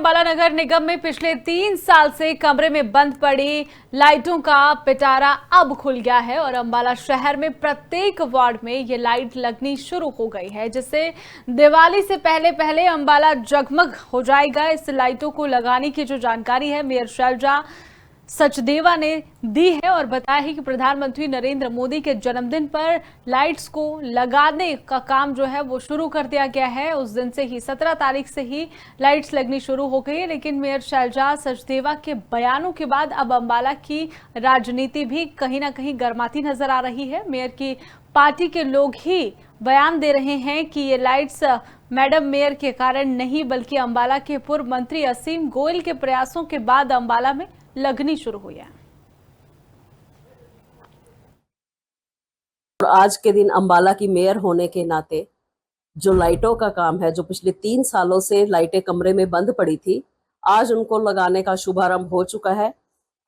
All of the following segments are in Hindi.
अंबाला नगर निगम में पिछले 3 साल से कमरे में बंद पड़ी लाइटों का पिटारा अब खुल गया है और अंबाला शहर में प्रत्येक वार्ड में ये लाइट लगनी शुरू हो गई है, जिससे दिवाली से पहले पहले अंबाला जगमग हो जाएगा। इस लाइटों को लगाने की जो जानकारी है मेयर शैलजा सचदेवा ने दी है और बताया है कि प्रधानमंत्री नरेंद्र मोदी के जन्मदिन पर लाइट्स को लगाने का काम जो है वो शुरू कर दिया गया है। उस दिन से ही 17 तारीख से ही लाइट्स लगनी शुरू हो गई है, लेकिन मेयर शैलजा सचदेवा के बयानों के बाद अब अंबाला की राजनीति भी कहीं ना कहीं गर्माती नजर आ रही है। मेयर की पार्टी के लोग ही बयान दे रहे हैं कि ये लाइट्स मैडम मेयर के कारण नहीं बल्कि अंबाला के पूर्व मंत्री असीम गोयल के प्रयासों के बाद अंबाला में लगनी शुरू हुई है। और आज के दिन अंबाला की मेयर होने के नाते जो लाइटों का काम है, जो पिछले 3 सालों से लाइटें कमरे में बंद पड़ी थी, आज उनको लगाने का शुभारंभ हो चुका है।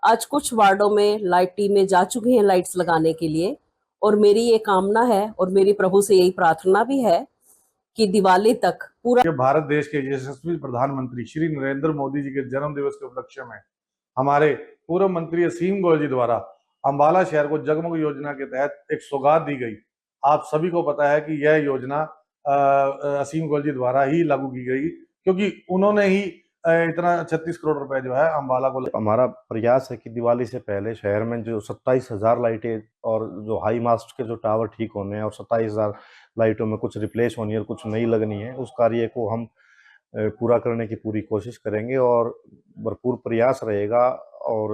आज कुछ वार्डों में लाइट टीमें जा चुकी हैं लाइट्स लगाने के लिए और मेरी ये कामना है और मेरी प्रभु से यही प्रार्थना भी है कि दिवाली तक पूरा भारत देश के यशस्वी प्रधानमंत्री श्री नरेंद्र मोदी जी के जन्म दिवस के उपलक्ष्य में हमारे पूर्व मंत्री असीम गोयल जी द्वारा अंबाला शहर को जगमग योजना के तहत एक सौगात दी गई। आप सभी को पता है कि यह योजना असीम गोयल जी द्वारा ही लागू की गई, क्योंकि उन्होंने ही इतना 36 करोड़ रुपए जो है अंबाला को। हमारा प्रयास है कि दिवाली से पहले शहर में जो 27,000 लाइटें और जो हाई मास्ट के जो टावर ठीक होने हैं और 27,000 लाइटों में कुछ रिप्लेस होनी है और कुछ नई लगनी है, उस कार्य को हम पूरा करने की पूरी कोशिश करेंगे और भरपूर प्रयास रहेगा और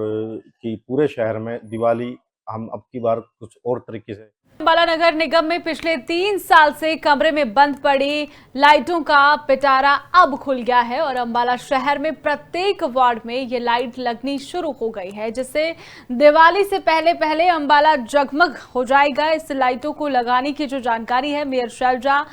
कि पूरे शहर में दिवाली हम अब की बार कुछ और तरीके से। अंबाला नगर निगम में पिछले 3 साल से कमरे में बंद पड़ी लाइटों का पिटारा अब खुल गया है और अंबाला शहर में प्रत्येक वार्ड में ये लाइट लगनी शुरू हो गई है, जिससे दिवाली से पहले पहले अंबाला जगमग हो जाएगा। इस लाइटों को लगाने की जो जानकारी है मेयर शैलजा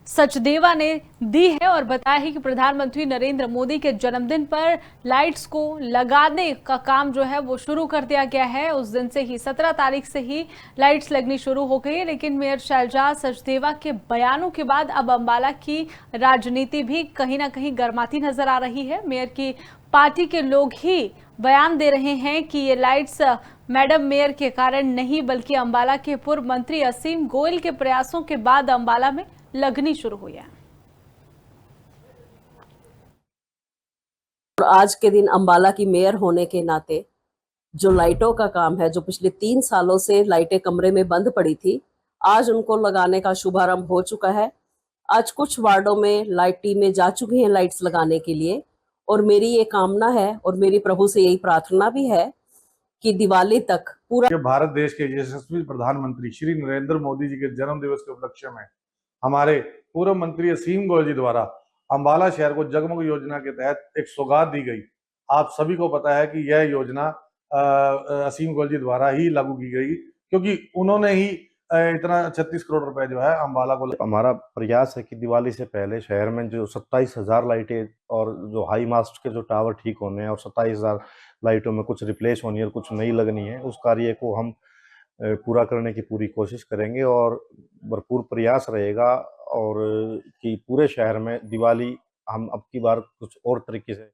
सचदेवा ने दी है और बताया है कि प्रधानमंत्री नरेंद्र मोदी के जन्मदिन पर लाइट्स को लगाने का काम जो है वो शुरू कर दिया गया है। उस दिन से ही 17 तारीख से ही लाइट्स लगनी शुरू हो गई है, लेकिन मेयर शैलजा सचदेवा के बयानों के बाद अब अंबाला की राजनीति भी कहीं ना कहीं गर्माती नजर आ रही है। मेयर की पार्टी के लोग ही बयान दे रहे हैं कि ये लाइट्स मैडम मेयर के कारण नहीं बल्कि अंबाला के पूर्व मंत्री असीम गोयल के प्रयासों के बाद अंबाला में लगनी शुरू हुई है। और आज के दिन अंबाला की मेयर होने के नाते जो लाइटों का काम है, जो पिछले 3 सालों से लाइटें कमरे में बंद पड़ी थी, आज उनको लगाने का शुभारंभ हो चुका है। आज कुछ वार्डों में लाइट टीमें जा चुकी हैं लाइट्स लगाने के लिए और मेरी ये कामना है और मेरी प्रभु से यही प्रार्थना भी है कि दिवाली तक पूरा भारत देश के यशस्वी प्रधानमंत्री श्री नरेंद्र मोदी जी के जन्म दिवस के उपलक्ष्य में हमारे पूर्व मंत्री असीम गोयल जी द्वारा अंबाला शहर को जगमग योजना के तहत एक सौगात दी गई। आप सभी को पता है कि यह योजना असीम गोयल जी द्वारा ही लागू की गई, क्योंकि उन्होंने ही इतना 36 करोड़ रुपए जो है अंबाला को। हमारा प्रयास है कि दिवाली से पहले शहर में जो 27,000 लाइटें और जो हाई मास्ट के जो टावर ठीक होने हैं और 27,000 लाइटों में कुछ रिप्लेस होनी है और कुछ नई लगनी है, उस कार्य को हम पूरा करने की पूरी कोशिश करेंगे और भरपूर प्रयास रहेगा और कि पूरे शहर में दिवाली हम अब की बार कुछ और तरीके से